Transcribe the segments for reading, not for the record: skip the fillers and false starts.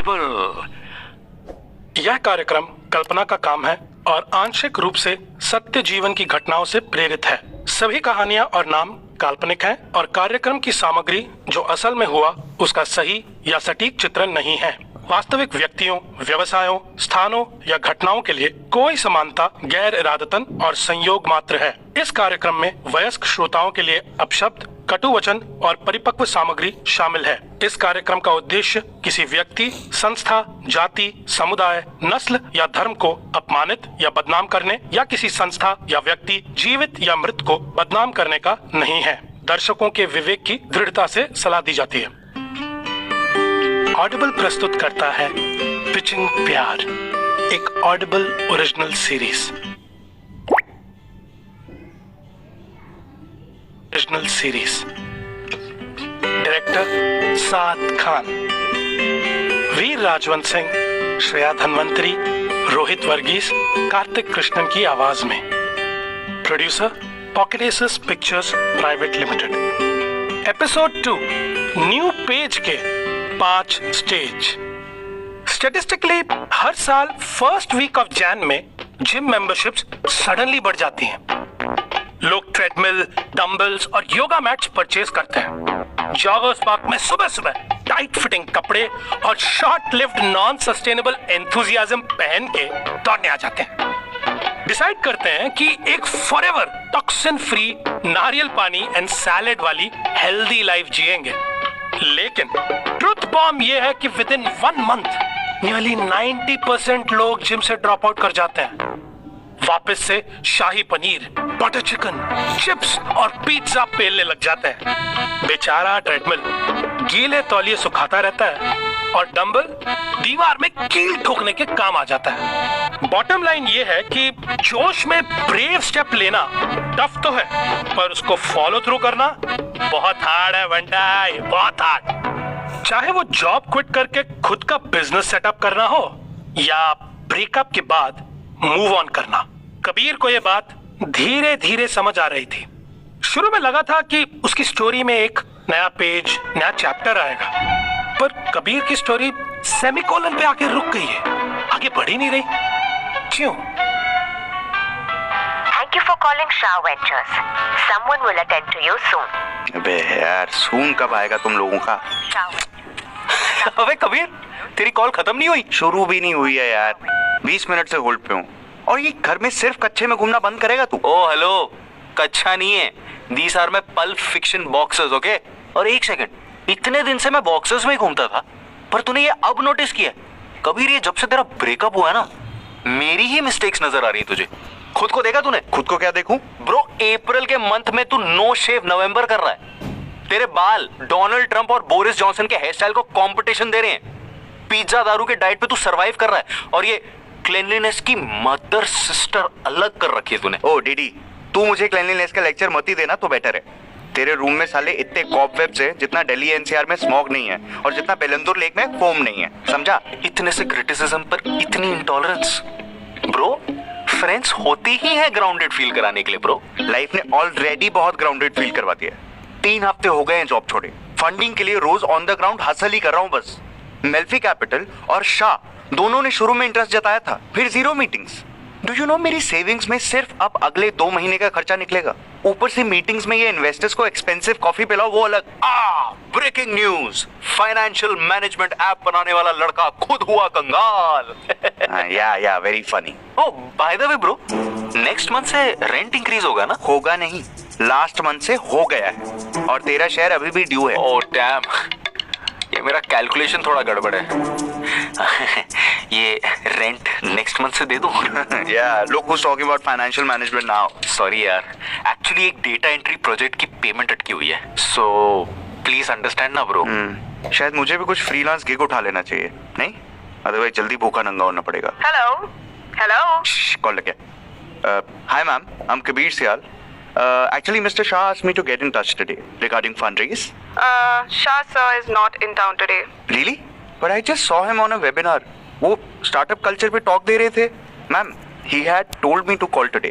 Possible. यह कार्यक्रम कल्पना का काम है और आंशिक रूप से सत्य जीवन की घटनाओं से प्रेरित है। सभी कहानियां और नाम काल्पनिक हैं और कार्यक्रम की सामग्री जो असल में हुआ उसका सही या सटीक चित्रण नहीं है। वास्तविक व्यक्तियों, व्यवसायों, स्थानों या घटनाओं के लिए कोई समानता गैर इरादतन और संयोग मात्र है। इस कार्यक्रम में वयस्क श्रोताओं के लिए अपशब्द, कटु वचन और परिपक्व सामग्री शामिल है। इस कार्यक्रम का उद्देश्य किसी व्यक्ति, संस्था, जाति, समुदाय, नस्ल या धर्म को अपमानित या बदनाम करने या किसी संस्था या व्यक्ति, जीवित या मृत को बदनाम करने का नहीं है। दर्शकों के विवेक की दृढ़ता से सलाह दी जाती है। ऑडिबल प्रस्तुत करता है पिचिंग प्यार, एक Audible original series. Director Saad Khan, Veer Rajwant Singh, Shreya Dhanvantari, Rohit Varghese, Kartik Krishnan की आवाज में। Producer Pocket Aces Pictures private limited. Episode 2, new page के 5 स्टेज। स्टैटिस्टिकली हर साल फर्स्ट वीक ऑफ जैन में जिम मेंबरशिप्स सडनली बढ़ जाती हैं। लोग ट्रेडमिल, डंबल्स और योगा मैट्स परचेज करते हैं। जॉगर्स पार्क में सुबह सुबह टाइट फिटिंग कपड़े और short lived non sustainable enthusiasm पहन के दौड़ने आ जाते हैं। डिसाइड करते हैं कि एक फॉरएवर टॉक्सिन फ्री नारियल पानी एंड सैलेड वाली हेल्दी लाइफ जिएंगे। लेकिन ट्रुथ बॉम्ब ये है कि विद इन 1 मंथ नियरली 90% लोग जिम से ड्रॉप आउट कर जाते हैं। वापस से शाही पनीर, बटर चिकन, चिप्स और पिज्जा पेलने लग जाते हैं। बेचारा ट्रेडमिल गीले तौलिए सुखाता रहता है और डंबल दीवार में कील ठोकने के काम आ जाता है। बॉटम लाइन ये है कि जोश में ब्रेव स्टेप लेना टफ तो है, पर उसको फॉलो थ्रू करना बहुत हार्ड है बंटा, बहुत हार्ड। चाहे वो जॉब क्विट करके खुद का बिजनेस सेटअप करना हो या ब्रेकअप के बाद मूव ऑन करना। कबीर को यह बात धीरे धीरे समझ आ रही थी। शुरू में लगा था कि उसकी स्टोरी में एक नया पेज, नया चैप्टर आएगा, पर कबीर की स्टोरी सेमीकोलन पे आके रुक गई है, आगे बढ़ ही नहीं रही। क्यों? Thank you for calling Shah Ventures. Someone will attend to you soon. अबे यार, सून कब आएगा तुम लोगों का? अबे कबीर, तेरी कॉल खत्म नहीं हुई? शुरू भी नहीं हुई है यार, 20 मिनट से होल्ड पे हूँ। और ये घर में सिर्फ कच्चे में घूमना बंद करेगा तू? ओ हेलो, कच्चा नहीं है, these are my pulp fiction boxes, okay? और एक सेकंड, इतने दिन से मैं बॉक्सेस में ही घूमता था, पर तूने ये अब नोटिस किया? कबीर, ये जब से तेरा ब्रेकअप हुआ है ना, मेरी ही मिस्टेक्स नजर आ रही है तुझे। खुद को देखा तूने? खुद को क्या देखूं? ब्रो, अप्रैल के मंथ में तू नो शेव नवंबर कर रहा है। तेरे बाल डोनाल्ड ट्रंप और बोरिस जॉनसन के हेयर स्टाइल को कंपटीशन दे रहे हैं। पिज्जा दारू के डाइट पे तू सरवाइव कर रहा है और ये क्लीनलीनेस की मदर सिस्टर अलग कर रखी है तूने। ओ डीडी, तू मुझे क्लीनलीनेस का लेक्चर मत ही देना तो बेटर है। तेरे रूम में साले इतने कॉबवेब्स है जितना दिल्ली एनसीआर में स्मॉग नहीं है और जितना बेलंदुर लेक में फोम नहीं है, समझा? इतने से क्रिटिसिज्म पर इतनी इंटॉलरेंस? ब्रो, फ्रेंड्स होती ही है ग्राउंडेड फील कराने के लिए। ब्रो, लाइफ ने ऑलरेडी बहुत ग्राउंडेड फील करवा दिया है। 3 हफ्ते हो गए हैं जॉब छोड़े। फंडिंग के लिए रोज ऑन द ग्राउंड हसल ही कर रहा हूँ बस। मेल्फी कैपिटल और शाह दोनों ने शुरू में इंटरेस्ट जताया था, फिर 0 मीटिंग्स। डू यू नो, मेरी सेविंग्स में सिर्फ अब अगले 2 महीने का खर्चा निकलेगा। ऊपर से मीटिंग्स में ये इन्वेस्टर्स को एक्सपेंसिव कॉफी पिलाओ, वो अलग। Breaking news, financial management app बनाने वाला लड़का खुद हुआ कंगाल। Yeah very funny. Oh by the way bro, next month से रेंट इंक्रीज होगा ना? होगा नहीं, लास्ट मंथ से हो गया है और तेरा शेयर अभी भी ड्यू है। ओह डैम, ये मेरा कैलकुलेशन थोड़ा गड़बड़ है। ये रेंट नेक्स्ट मंथ से दे दूं? Yeah, look who's talking about financial management now. Sorry यार, एक्चुअली एक डेटा एंट्री प्रोजेक्ट की पेमेंट अटकी हुई है, सो प्लीज अंडरस्टैंड ना ब्रो। शायद मुझे भी कुछ फ्रीलांस गिग उठा लेना चाहिए, नहीं? अदरवाइज जल्दी भूखा नंगा होना पड़ेगा। Hello. कॉल लगे। Hi ma'am, I'm Kabir Sial. Actually, Mr. Shah asked me to get in touch today regarding fundraise. Shah sir is not in town today. Really? But I just saw him on a webinar. वो startup culture पे talk they रहे थे। Ma'am, he had told me to call today.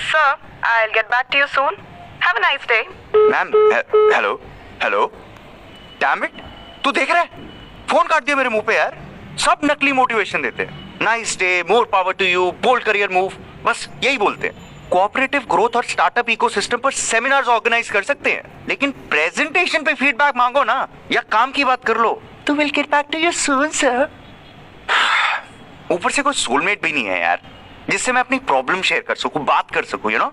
Sir, I'll get back to you soon. Have a nice day. Ma'am, hello, Damn it, तू देख रहा है? Phone काट दिया मेरे मुंह पे यार। सब नकली मोटिवेशन देते हैं, nice day, more power to you, bold career move, बस यही बोलते हैं। कोऑपरेटिव ग्रोथ और स्टार्टअप इकोसिस्टम पर सेमिनार्स ऑर्गेनाइज कर सकते हैं, लेकिन प्रेजेंटेशन पे फीडबैक मांगो ना, या काम की बात कर लो तो will get back to you soon sir. ऊपर से कोई सोलमेट भी नहीं है यार, जिससे मैं अपनी प्रॉब्लम शेयर कर सकूं, बात कर सकूं, यू नो।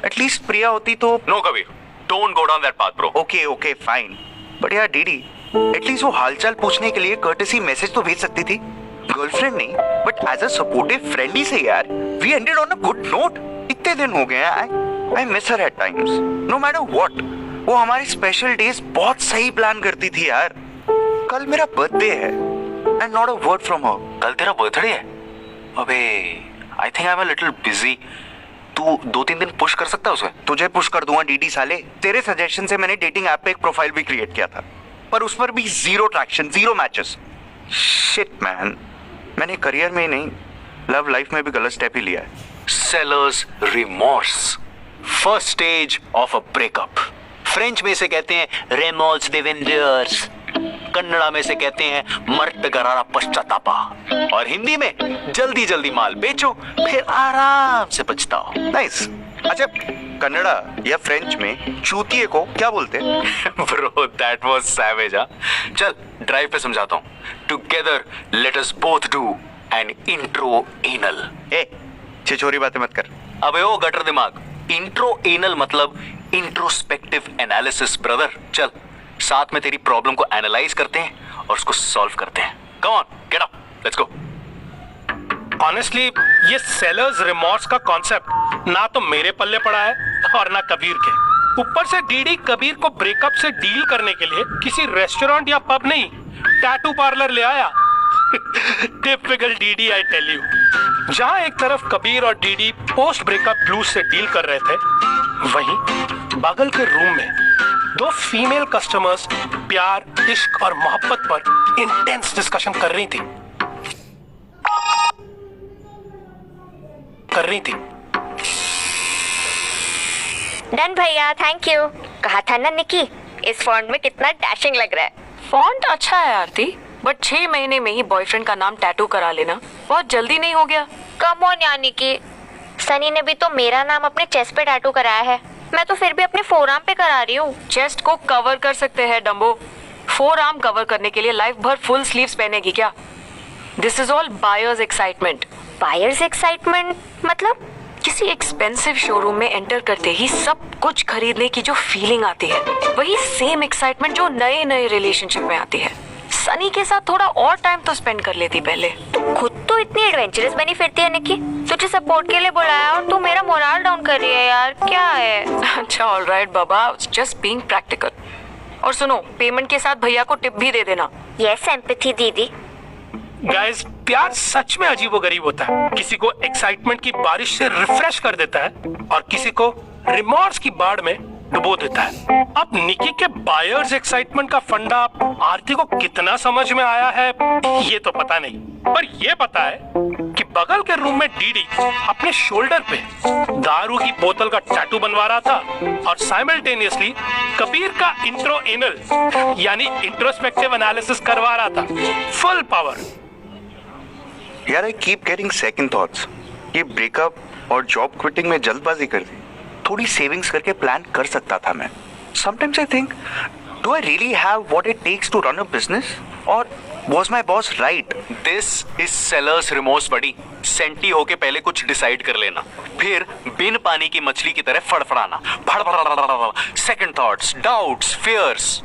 एटलीस्ट प्रिया होती तो। No Kabir, don't go down that path bro. Okay okay fine, but यार डीडी, एटलीस्ट वो हालचाल पूछने के लिए कर्टेसी मैसेज तो भेज सकती थी। गर्लफ्रेंड नहीं, but as a supportive friend ही से यार। We ended on a good note. इतने दिन हो गए हैं, I miss her at times, no matter what. वो हमारे स्पेशल डेज बहुत सही प्लान करती थी यार। कल मेरा बर्थडे है and not a word from her. कल तेरा बर्थडे है? अबे I think I am a little busy. तू 2-3 दिन पुश कर सकता है उसे? तुझे पुश कर दूंगा डीडी साले। तेरे सजेशन से मैंने डेटिंग ऐप पे एक प्रोफाइल भी क्रिएट किया था, पर उस पर भी zero traction, zero matches. Shit man, मैंने करियर में ही नहीं, लव लाइफ में भी गलत स्टेप ही लिया है। Sellers remorse, first stage of a breakup. French में से कहते हैं रेमोर्स दे वेंडर्स, कन्नड़ा में से कहते हैं मर्ट गरारा पश्चातापा, और हिंदी में जल्दी जल्दी माल बेचो फिर आराम से पछताओ। नाइस। अच्छा, कन्नड़ा या फ्रेंच में चूतिए को क्या बोलते हैं? Bro that was savage. चल ड्राइव पे समझाता हूँ। Together let us both do an intro anal. ए, छिछोरी बातें मत कर। अबे ओ गटर दिमाग, इंट्रो एनल मतलब इंट्रोस्पेक्टिव एनालिसिस ब्रदर। चल साथ में तेरी प्रॉब्लम को एनालाइज करते हैं और उसको सॉल्व करते हैं। Come on, get up, let's go. Honestly ये सेलर्स रिमॉर्स का कॉन्सेप्ट ना तो मेरे पल्ले पड़ा है और ना कबीर के। ऊपर से डीडी कबीर को ब्रेकअप से डील करने के लिए किसी रेस्टोरेंट या पब नहीं, टैटू पार्लर ले आया। Typical DD I tell you. जहां एक तरफ कबीर और डीडी पोस्ट ब्रेकअप ब्लूज से डील कर रहे थे, वहीं बगल के रूम में दो फीमेल कस्टमर्स प्यार, इश्क और मोहब्बत पर इंटेंस डिस्कशन कर रही थी। डन भैया, थैंक यू। कहा था ना निकी, इस फॉन्ट में कितना डैशिंग लग रहा है। फॉन्ट अच्छा है आरती, बट 6 महीने में ही बॉयफ्रेंड का नाम टैटू करा लेना बहुत जल्दी नहीं हो गया? कम ऑन यानी कि सनी ने भी तो मेरा नाम अपने चेस्ट पे टैटू कराया है, मैं तो फिर भी अपने फोरआर्म पे करा रही हूँ। चेस्ट को कवर कर सकते हैं डम्बो, फोरआर्म कवर करने के लिए लाइफ भर फुल स्लीव्स पहनेगी क्या? This is all buyers excitement. Buyers excitement मतलब? किसी एक्सपेंसिव शोरूम में एंटर करते ही सब कुछ खरीदने की जो फीलिंग आती है, वही सेम एक्साइटमेंट जो नए नए रिलेशनशिप में आती है। सनी के साथ थोड़ा और टाइम तो स्पेंड कर लेती पहले। तू खुद तो इतनी एडवेंचरस बनी फिरती है निकी, तुझे सपोर्ट के लिए बुलाया और तू मेरा मोरल डाउन कर रही है यार, क्या है? अच्छा ऑलराइट बाबा, जस्ट बीइंग प्रैक्टिकल। और सुनो, पेमेंट के साथ भैया को टिप भी दे देना। यस एम्पैथी दीदी। गाइस, प्यार सच में अजीबोगरीब होता है। किसी को एक्साइटमेंट की बारिश से रिफ्रेश कर देता है और किसी को रिमॉर्स की बाढ़ में डुबो देता है। अब निकी के बायर्स एक्साइटमेंट का फंडा आरती को कितना समझ में आया है ये तो पता नहीं, पर ये पता है कि बगल के रूम में डीडी अपने शोल्डर पे दारू की बोतल का टैटू बनवा रहा था और साइमल्टेनियसली कबीर का इंट्रो एनल यानी इंट्रोस्पेक्टिव एनालिसिस करवा रहा था। Full power. यार I keep getting second thoughts. ये ब्रेकअप और जॉब क्विटिंग में जल्दबाजी कर दी। थोड़ी सेविंग्स करके प्लान कर सकता था मैं। Sometimes I think, do I really have what it takes to run a business? Or was my boss right? This is seller's remorse buddy। Senti होके पहले कुछ डिसाइड कर लेना, फिर बिन पानी की मछली की तरह फड़फड़ाना, second thoughts, doubts, fears.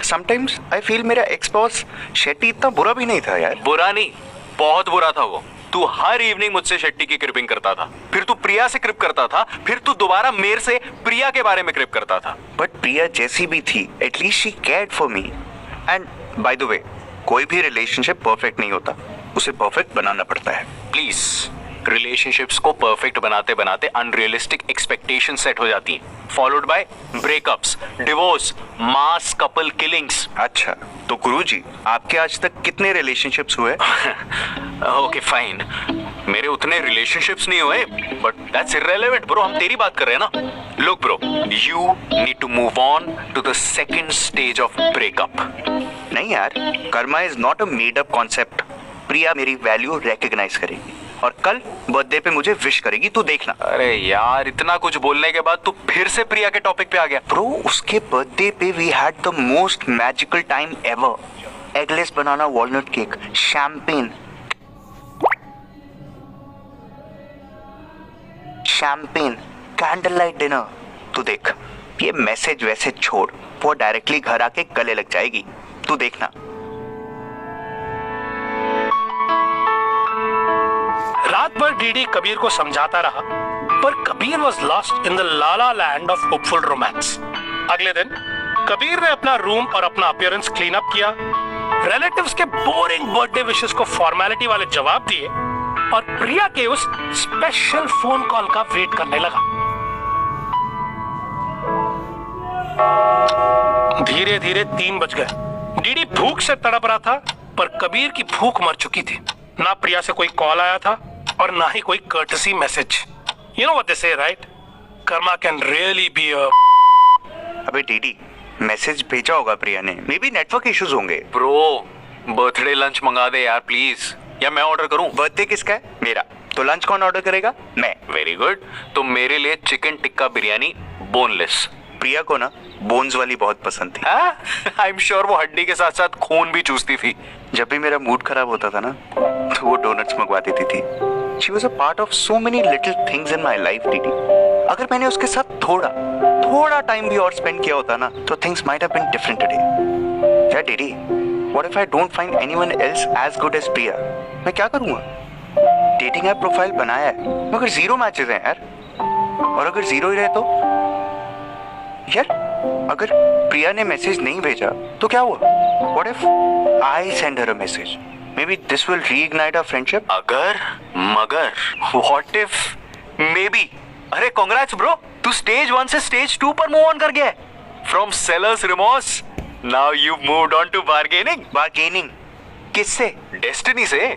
Sometimes I feel मेरा एक्स बॉस शेट्टी इतना बुरा भी नहीं था यार। बुरा नहीं, बहुत बुरा था वो। तू हर इवनिंग मुझसे शेट्टी की क्रिपिंग करता था, फिर तू प्रिया से क्रिप करता था, फिर तू दोबारा मेरे से प्रिया के बारे में क्रिप करता था। बट प्रिया जैसी भी थी, at least she cared for me. And by the way, कोई भी रिलेशनशिप परफेक्ट नहीं होता, उसे परफेक्ट बनाना पड़ता है। प्लीज, रिलेशनशिप्स को परफेक्ट बनाते बनाते अनरियलिस्टिक एक्सपेक्टेशन सेट हो जाती हैं, followed by breakups, divorce, mass couple killings. अच्छा, तो गुरुजी, आपके आज तक कितने रिलेशनशिप्स हुए? ओके फाइन, मेरे उतने रिलेशनशिप्स नहीं हुए, बट दैट्स इररिलेवेंट ब्रो, हम तेरी बात कर रहे हैं ना। Look bro, you need to move on to the second stage of breakup. नहीं यार, karma is not a made up concept. Priya मेरी वैल्यू रिकॉग्नाइज करेगी और कल बर्थडे पे मुझे विश करेगी, तू देखना। अरे यार, इतना कुछ बोलने के बाद तू फिर से प्रिया के टॉपिक पे आ गया। ब्रो, उसके बर्थडे पे we had the most magical time ever. Eggless banana walnut cake, champagne, candle light dinner. तू देख, ये मैसेज वैसेज छोड़, वो डायरेक्टली घर आके गले लग जाएगी, तू देखना। रात भर डीडी कबीर को समझाता रहा, पर Kabir was lost in the Lala land of hopeful romance. अगले दिन कबीर ने अपना रूम और अपना अपीयरेंस क्लीन अप किया, रिलेटिव्स के बोरिंग बर्थडे विशेस को फॉर्मेलिटी वाले जवाब दिए और प्रिया के उस स्पेशल फोन कॉल का वेट करने लगा। धीरे धीरे 3 बज गए। डीडी भूख से तड़प रहा था, पर कबीर की भूख मर चुकी थी। ना प्रिया से कोई कॉल आया था और ना ही कोई courtesy message. You know what they say, right? Karma can really be a. अबे डीडी, मैसेज भेजा होगा प्रिया ने, मे बी नेटवर्क इश्यूज होंगे। ब्रो, बर्थडे लंच मंगा दे यार प्लीज, या मैं ऑर्डर करूं? बर्थडे किसका है? मेरा। तो लंच कौन ऑर्डर करेगा? मैं। वेरी गुड, तो मेरे लिए चिकन टिक्का बिरयानी बोनलेस। प्रिया को ना बोन्स वाली बहुत पसंद थी। आई एम श्योर वो हड्डी के साथ साथ खून भी चूसती थी। जब भी मेरा मूड खराब होता था ना, तो वो डोनट्स मंगवा देती थी। She was a part of so many little things in my life, दीदी। अगर मैंने उसके साथ थोड़ा टाइम भी और स्पेंड किया होता ना, तो things might have been different today। क्या दीदी? What if I don't find anyone else as good as Priya? मैं क्या करूँगा? डेटिंग ऐप प्रोफाइल बनाया है, मगर 0 मैचेस हैं यार। और अगर 0 ही रहे तो यार, अगर प्रिया ने मैसेज नहीं भेजा तो क्या हुआ? What if I send her a message? Maybe this will reignite our friendship. अगर मगर what if maybe। अरे congrats bro, तू स्टेज 1 से स्टेज 2 पर मूव ऑन कर गया है। From seller's remorse, now you've moved on to bargaining। Bargaining किससे? डेस्टिनी से।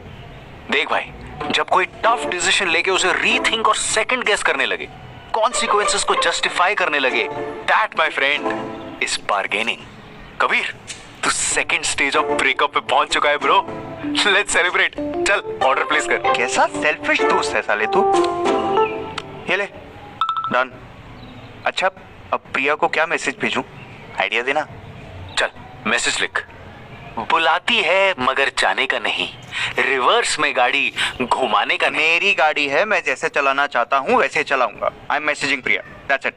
देख भाई, जब कोई टफ डिसीजन लेके उसे रीथिंक और सेकंड गेस करने लगे, कॉन्सिक्वेंसेस को जस्टिफाई करने लगे, that my friend is bargaining. Kabir, तू सेकंड स्टेज ऑफ ब्रेकअप पे पहुंच चुका है ब्रो। Let's celebrate. चल ऑर्डर प्लेस कर। कैसा सेल्फिश दोस्त है साले तू। ये ले, डन। अच्छा, अब प्रिया को क्या मैसेज भेजूं? आइडिया देना। चल मैसेज लिख। बुलाती है मगर जाने का नहीं, रिवर्स में गाड़ी घुमाने का नहीं। मेरी गाड़ी है, मैं जैसे चलाना चाहता हूँ वैसे चलाऊंगा। I am messaging Priya, that's it.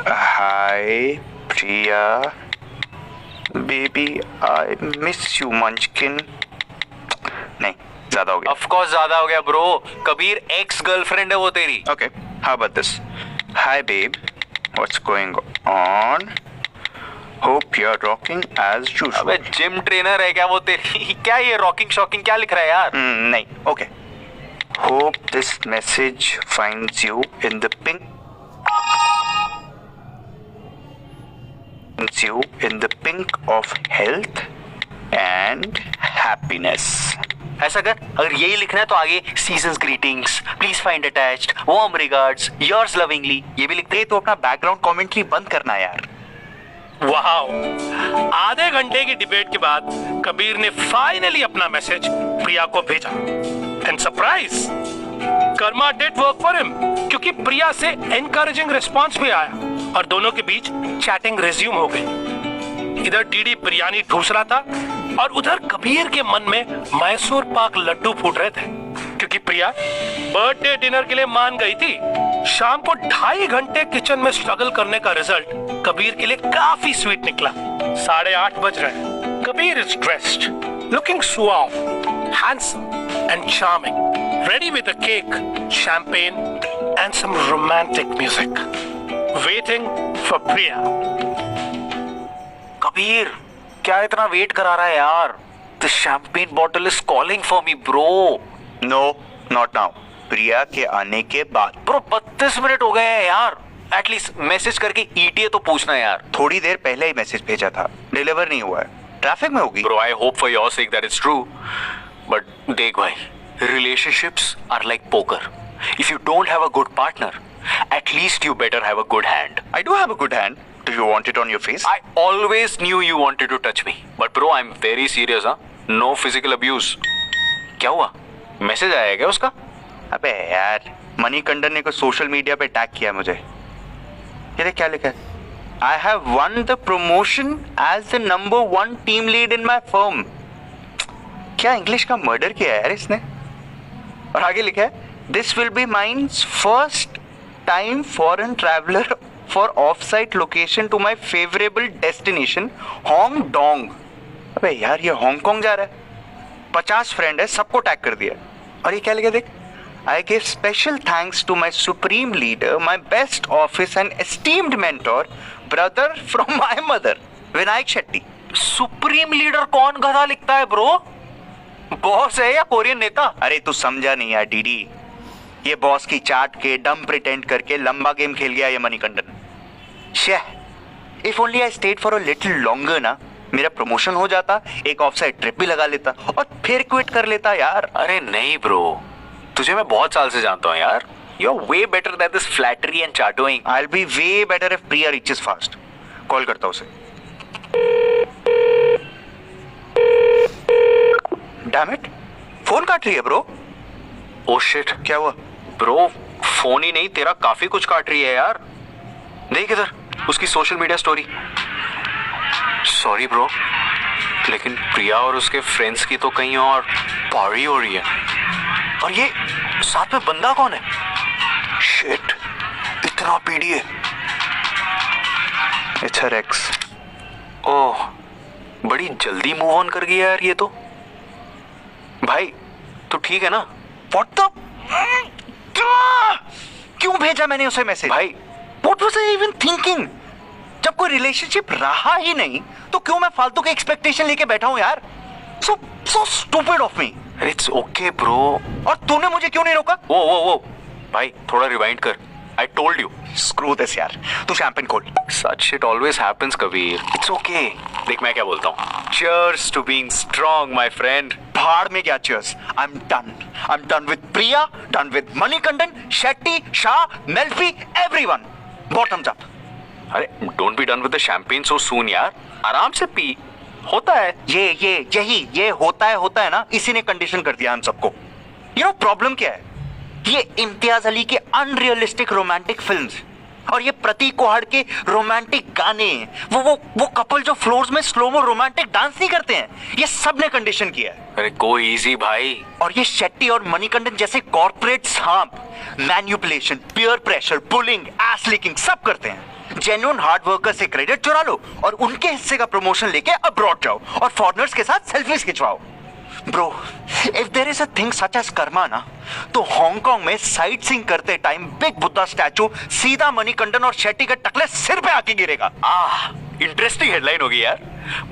Hi Priya baby, I miss you मंचकिन। नहीं, ज्यादा हो गया। ऑफ कोर्स ज्यादा हो गया ब्रो। कबीर एक्स गर्लफ्रेंड है वो तेरी। Okay, how about this? Hi babe, what's going on? Hope you are rocking as usual. अबे जिम ट्रेनर है क्या वो तेरी? क्या ये रॉकिंग शॉकिंग क्या लिख रहा है यार? नहीं, okay. Hope this message finds you in the pink of health and happiness. ऐसा कर, अगर यही लिखना है तो आगे seasons greetings, please find attached, warm regards, yours lovingly, ये भी लिख दे। तो अपना बैकग्राउंड कमेंट्री बंद करना यार। वाओ! आधे घंटे की डिबेट के बाद कबीर ने फाइनली अपना मैसेज प्रिया को भेजा। And surprise, Karma did work for him, क्योंकि प्रिया से एनकरेजिंग रिस्पांस भी आया और दोनों के बीच चैटिंग रिज्यूम हो गई। इधर डीडी बिरयानी ठूस रहा था और उधर कबीर के मन में मैसूर पाक लड्डू फूट रहे थे, क्योंकि प्रिया बर्थडे डिनर के लिए मान गई थी। शाम को 2.5 घंटे किचन में स्ट्रगल करने का रिजल्ट कबीर के लिए काफी स्वीट निकला। 8:30 बज रहे। Kabir is dressed, looking सुआव, handsome and charming, ready with a cake, champagne and some romantic music, waiting for Priya. Kabir, क्या इतना वेट करा रहा है यार? The champagne bottle is calling for me, bro. No, not now. प्रिया के आने के बाद। Bro, 32 मिनट हो गए हैं यार। एटलीस्ट मैसेज करके ETA तो पूछना यार। थोड़ी देर पहले ही मैसेज भेजा था, डिलीवर नहीं हुआ है, ट्रैफिक में होगी। Bro, I hope for your sake that it's true. But देख भाई, relationships are like poker. If you don't have a good partner, at least you better have a good hand. I do have a good hand. Do you want it on your face? I always knew you wanted to touch me. But bro, I'm very serious, huh? No physical abuse. क्या हुआ? Message आया क्या उसका? अबे यार, मणिकंदन ने को social media पे टैग किया मुझे। ये देख क्या लिखा है, I have won the promotion as the number 1 team lead in my firm. क्या इंग्लिश का मर्डर किया है यार इसने। और आगे लिखा है, this will be mine's first time foreign traveller for off site location to my favourable destination Hong Kong. अबे यार, ये हांगकांग जा रहा है, 50 फ्रेंड है, सबको टैग कर दिया। और ये क्या लिखा देख, I give special thanks to my supreme leader, my best office and esteemed mentor, brother from my mother, Vinayak Shetty. Supreme leader कौन गधा लिखता है ब्रो? बॉस है या कोरियन नेता? अरे तू समझा नहीं यार डीडी, ये बॉस की चाट के डम प्रिटेंड करके लंबा गेम खेल गया ये Manikandan. If only I stayed for a little longer ना, मेरा प्रमोशन हो जाता, एक ऑफ साइड ट्रिप भी लगा लेता और फिर क्विट कर लेता यार। अरे नहीं ब्रो, तुझे मैं बहुत साल से जानता हूँ यार। You are way better than this flattery and चाटोइंग। I will be way better if Priya reaches fast. Call करता हूँ उसे। डैम इट, फोन काट रही है ब्रो। ओह शिट, क्या हुआ ब्रो? फोन ही नहीं, तेरा काफी कुछ काट रही है यार। देख इधर उसकी social media story. Sorry bro, लेकिन प्रिया और उसके फ्रेंड्स की तो कहीं और पार्टी हो रही है। और ये साथ में बंदा कौन है? शिट, इतना PDA. It's her ex. Oh, बड़ी जल्दी मूव ऑन कर गया यार ये तो। भाई तू ठीक है ना? व्हाट द, क्यों भेजा मैंने उसे मैसेज? भाई what was I even thinking? जब कोई रिलेशनशिप रहा ही नहीं तो क्यों मैं फालतू के एक्सपेक्टेशन लेके बैठा हूं यार। So stupid of me. It's okay bro. और तूने मुझे क्यों नहीं रोका? वो भाई थोड़ा रिवाइंड कर। I told you. Screw this यार, तू शैंपेन खोल। Such shit always happens, Kabir. It's okay। देख मैं क्या बोलता हूँ। Cheers to being strong, my friend। भाड़ में क्या cheers? I'm done with Priya, done with Manikandan, Shetty, Shah, Melfi, everyone। Bottoms up। अरे don't be done with the champagne so soon यार। आराम से पी, होता है। ये होता है ना, इसी ने कंडीशन कर दिया हम सबको। You know प्रॉब्लम क्या है? ये इम्तियाज अली के अनरियलिस्टिक रोमांटिक फिल्म्स और ये प्रतीक कोहाड़ के रोमांटिक गाने, वो कपल जो फ्लोर्स में स्लोमो रोमांटिक डांस नहीं करते हैं, ये सब ने कंडीशन किया है। अरे go easy भाई। और ये शेट्टी और मणिकंदन जैसे कॉर्पोरेट सांप manipulation, peer pressure, bullying, S leaking सब करते हैं। जेन्युइन हार्ड वर्कर से क्रेडिट चुरा लो और उनके हिस्से का प्रमोशन लेके अब्रॉड जाओ और फॉरेनर्स के साथ सेल्फीज खिंचवाओ। Bro, if there is a thing such as karma ना, तो हांगकांग में साइट सीइंग करते टाइम बिग बुद्धा स्टैचू सीधा मणिकंदन और शेट्टी के टकले सिर पे आके गिरेगा। इंटरेस्टिंग हेडलाइन होगी यार।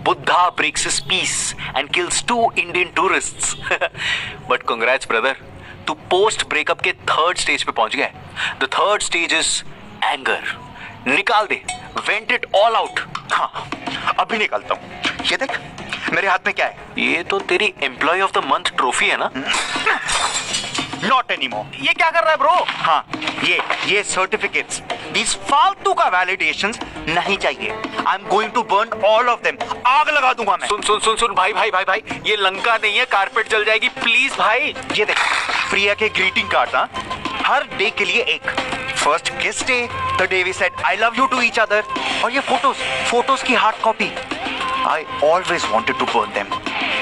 Buddha breaks his peace and kills 2 Indian tourists. But congrats brother, तू पोस्ट ब्रेकअप के 3rd स्टेज पे पहुंच गया। The 3rd stage is anger. निकाल दे, वेंट इट ऑल आउट। हाँ, अभी निकालता हूँ। ये देख मेरे हाथ में क्या है। ये तो तेरी employee of the month trophy है ना? Not anymore. ये क्या कर रहा है ब्रो? हाँ, ये सर्टिफिकेट्स, दिस फालतू का वैलिडेशंस नहीं चाहिए। I am going to burn all of them. आग लगा दूंगा मैं। सुन भाई, ये लंका नहीं है, कारपेट जल जाएगी प्लीज भाई। ये देख प्रिया के ग्रीटिंग कार्ड ना, हर डे के लिए एक। First kiss day, the day we said I love you to each other. और ये फोटोज की hard copy. I always wanted to burn them.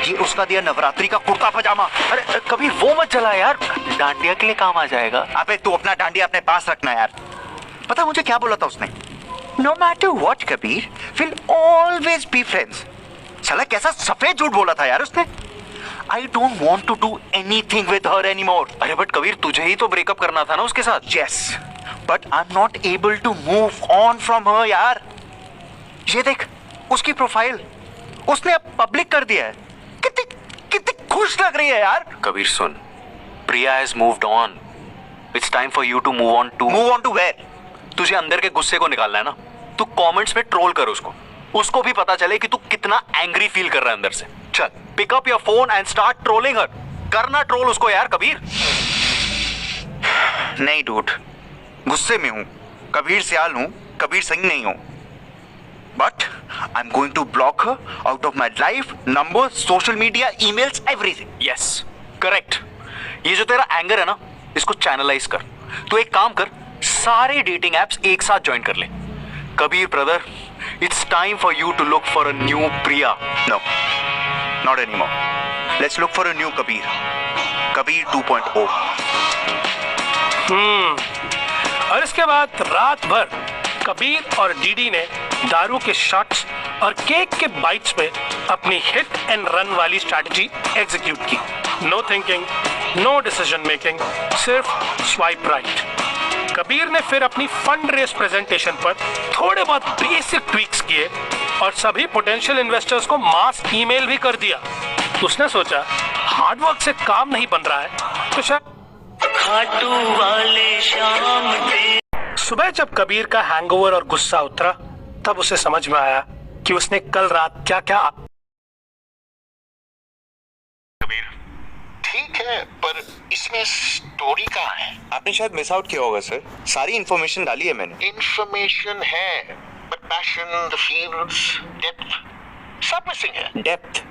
ये उसका दिया नवरात्रि का कुर्ता पजामा। अरे कभी वो मत जला यार, डांडिया के लिए काम आ जाएगा। अबे तू अपना डांडिया अपने पास रखना यार। पता मुझे क्या बोला था उसने? No matter what Kabir, will always be friends. साला कैसा सफेद झूठ बोला था यार उसने। I don't want to do anything with her anymore. अरे बट कबीर, तुझे ही तो ब्रेकअप करना था ना उसके साथ। Yes, but I am not able to move on from her यार। ये देख उसकी प्रोफाइल उसने अब पब्लिक कर दिया है। कितनी खुश लग रही है यार। कबीर सुन, Priya has moved on. It's time for you to move on to where? तुझे अंदर के गुस्से को निकालना है ना, तू कमेंट्स में ट्रोल कर उसको भी पता चले कि तू कितना एंग्री फील कर रहा है अंदर से। चल pick up your phone and start trolling her. करना ट्रोल उसको यार कबीर। नहीं डूड, गुस्से में हूं, कबीर सियाल हूं, कबीर सिंह नहीं हूं। But I am going to block her out of my life, number, social media, emails, everything. Yes, correct. ये जो तेरा एंगर है ना, इसको चैनलाइज कर। तू एक काम कर, सारे डेटिंग एप्स एक साथ ज्वाइन कर ले। Kabir brother, it's time for you to look for a new Priya. No, not anymore. Let's look for a new Kabir. Kabir 2.0. और इसके बाद रात भर कबीर और डीडी ने दारू के शॉट्स और केक के बाइट्स पे अपनी हिट एंड रन वाली स्ट्रैटेजी एग्जीक्यूट की। No thinking, no decision making, सिर्फ स्वाइप राइट। कबीर ने फिर अपनी फंड रेस प्रेजेंटेशन पर थोड़े बहुत बेसिक ट्वीक्स किए और सभी पोटेंशियल इन्वेस्टर्स को मास ईमेल भी कर दिया। उसने सोचा हार्डवर्क से काम नहीं बन रहा है तो शायद सुबह जब कबीर का हैंगओवर और गुस्सा उतरा तब उसे समझ में आया कि उसने कल रात क्या क्या। कबीर, ठीक है, पर इसमें स्टोरी कहाँ है? आपने शायद मिस आउट किया होगा सर, सारी इंफॉर्मेशन डाली है मैंने। इंफॉर्मेशन है, but passion, the feels, depth सब मिसिंग है। Depth,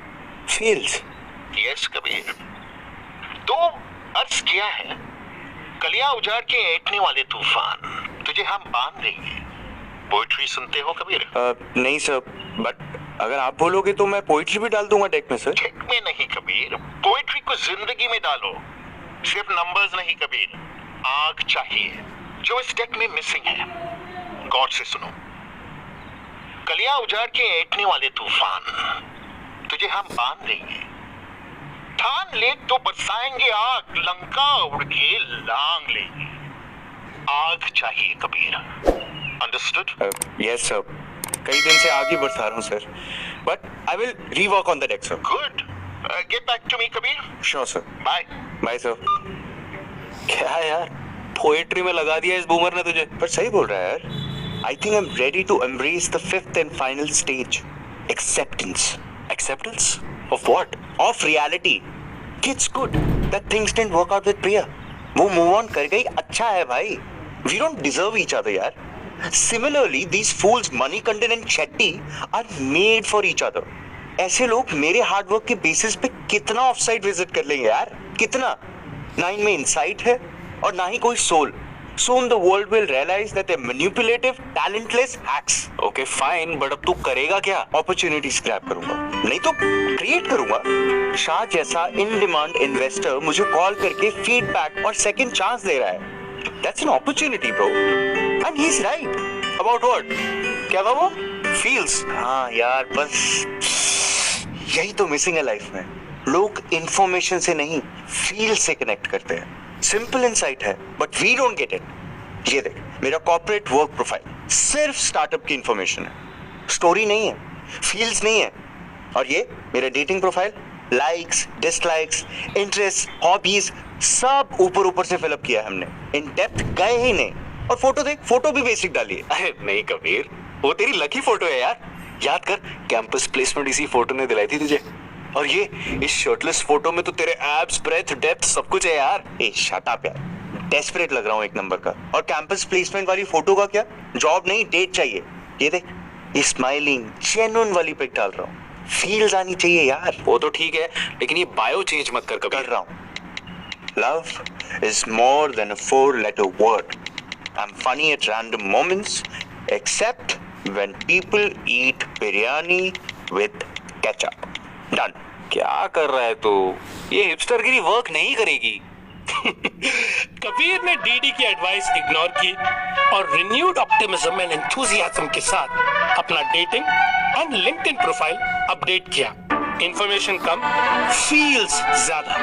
feels. यस कबीर, तो अर्ज किया है, कलिया उजाड़ के ऐंठने वाले तूफान तुझे हम बांध देंगे। पोइट्री सुनते हो कबीर? नहीं सर, बट अगर आप बोलोगे तो मैं पोइट्री भी डाल दूंगा डेक में सर। डेक में नहीं कबीर, पोइट्री को जिंदगी में डालो, सिर्फ नंबर्स नहीं कबीर, आग चाहिए जो इस डेक में मिसिंग है। गॉड से सुनो, कलिया उजाड़ के ऐंठने वाले तूफान तुझे हम बांध देंगे। ठान ले तो बरसाएंगे आग, लंका उड़ के लांग लेंगे। आग चाहिए कबीर, अंडरस्टूड? यस सर, कई दिन से आग ही बरसा रहा हूँ sir, but I will rework on the deck sir. Good, get back to me Kabir. Sure sir. Bye bye sir. क्या यार, पोएट्री में लगा दिया इस बूमर ने तुझे। पर सही बोल रहा है यार। I think I'm ready to embrace the fifth and final stage, acceptance. Acceptance of what? Of reality. It's good that things didn't work out with Priya. वो move on कर गई, अच्छा है भाई। We don't deserve each other यार। Similarly, these fools Manikandan and Shetty are made for each other. ऐसे लोग मेरे हार्ड वर्क के बेसिस पे कितना ऑफसाइड विजिट कर लेंगे यार, कितना? ना इनमें इंसाइट है और ना ही कोई soul. Soon the world will realize that they're manipulative, talentless hacks. Okay, fine, but अब तू करेगा क्या? Opportunities grab करूंगा, नहीं तो create करूंगा। शाह जैसा in demand investor मुझे कॉल करके फीडबैक और सेकंड चांस दे रहा है। That's an opportunity, bro. And he's right. About what? क्या था वो? Feels. हाँ यार, बस यही तो मिसिंग है लाइफ में। लोग इंफॉर्मेशन से नहीं, फील से कनेक्ट करते हैं। सिंपल इंसाइट है, but we don't get it. ये देख, मेरा कॉर्पोरेट वर्क प्रोफाइल सिर्फ स्टार्टअप की इंफॉर्मेशन है, स्टोरी नहीं है, फील्स नहीं है। और ये मेरा dating profile, likes, dislikes, interest, hobbies सब ऊपर ऊपर से फिलअप किया है हमने, इन डेप्थ गए ही नहीं। और फोटो देख, फोटो भी बेसिक डाली है। अरे नहीं कबीर, वो तेरी लकी फोटो है यार। याद कर, कैंपस प्लेसमेंट इसी फोटो ने दिलाई थी तुझे। और ये इस शर्टलेस फोटो में तो तेरे एब्स, ब्रेथ, डेप्थ सब कुछ है यार। ए शट अप यार, डेस्परेट लग रहा हूँ एक नंबर का। और कैंपस प्लेसमेंट वाली फोटो का क्या? जॉब नहीं, डेट चाहिए। ये देख, ये स्माइलिंग जेन्युइन वाली पिक डाल रहा हूँ, फील्स आनी चाहिए यार। वो तो ठीक है, लेकिन ये बायो चेंज मत कर कबीर। कर रहा हूँ। Love is more than a 4-letter word. I'm funny at random moments, except when people eat biryani with ketchup. Done. क्या कर रहा है तू? ये हिपस्टरगिरी वर्क नहीं करेगी। कबीर ने डीडी की एडवाइस इग्नोर की और रिन्यूड ऑप्टिमिज्म एंड एंथुसियाज्म के साथ अपना dating and LinkedIn profile update किया। इंफॉर्मेशन कम, फील्स ज्यादा।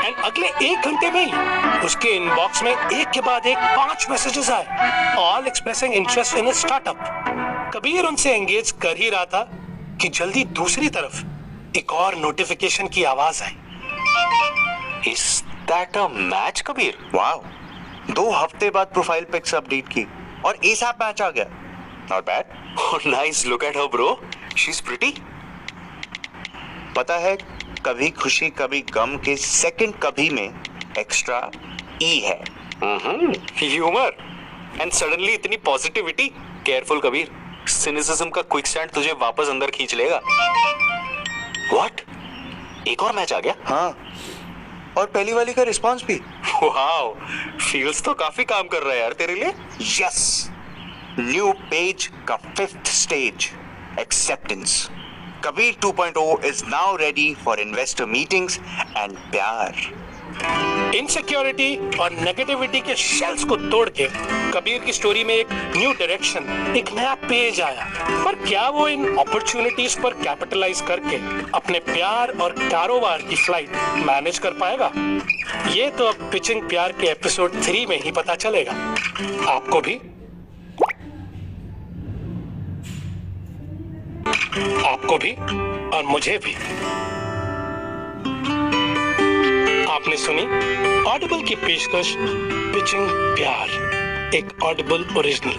एंड अगले 1 घंटे में ही उसके इनबॉक्स में एक के बाद एक 5 मैसेजेस आए, all expressing interest in startup. Kabir उनसे एंगेज कर ही रहा था कि जल्दी दूसरी तरफ एक और नोटिफिकेशन की आवाज आई। Is that a match Kabir? Wow, 2 हफ्ते बाद प्रोफाइल पिक्स अपडेट की और ASAP मैच आ गया। Not bad. Oh, nice, look at her bro. She's pretty. पता है, कभी खुशी कभी गम के सेकंड कभी में एक्स्ट्रा ई है। ह्यूमर एंड सडनली इतनी पॉजिटिविटी। केयरफुल कबीर, सिनिसिज्म का क्विक स्टैंड तुझे वापस अंदर खींच लेगा। व्हाट? एक और मैच आ गया? हाँ, और पहली वाली का रिस्पांस भी। वाओ, फील्स तो काफी काम कर रहा है यार तेरे लिए। यस, न्यू पेज का 5th stage, acceptance. Kabir 2.0 is now ready for investor meetings and प्यार। इनसिक्योरिटी और नेगेटिविटी के शेल्स को तोड़ के कबीर की स्टोरी में एक न्यू डायरेक्शन, एक नया पेज आया। पर क्या वो इन अपॉर्चुनिटीज पर कैपिटलाइज करके अपने प्यार और कारोबार की फ्लाइट मैनेज कर पाएगा? ये तो अब पिचिंग प्यार के एपिसोड 3 में ही पता चलेगा। आपको भी और मुझे भी। आपने सुनी ऑडिबल की पेशकश पिचिंग प्यार, एक ऑडिबल ओरिजिनल।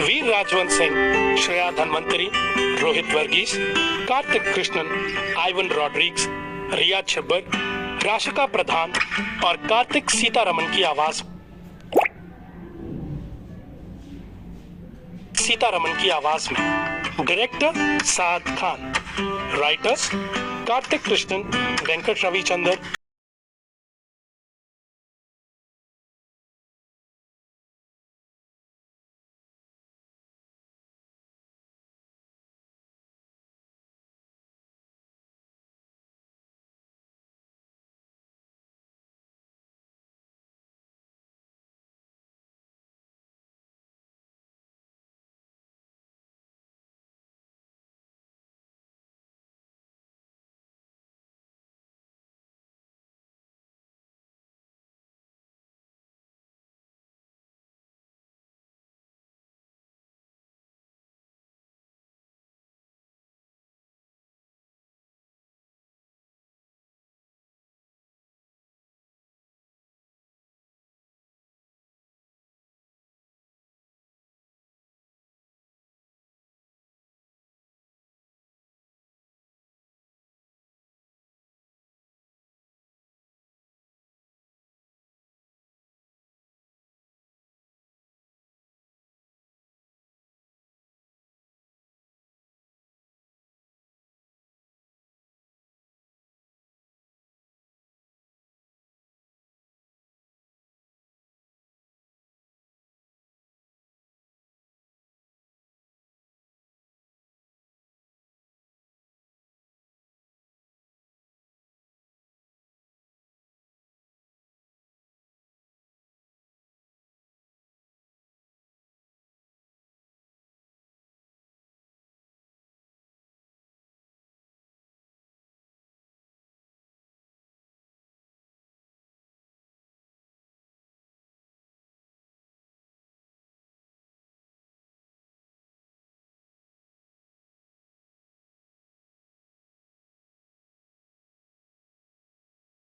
वीर राजवंत सिंह, श्रेया धनवंतरी, रोहित वर्गीस, कार्तिक कृष्णन, आइवन रॉड्रिग्स, रिया छिब्बर, राशिका प्रधान और कार्तिक सीतारमन की आवाज में। Director Saad Khan, writers Kartik Krishnan, Venkat Ravichander,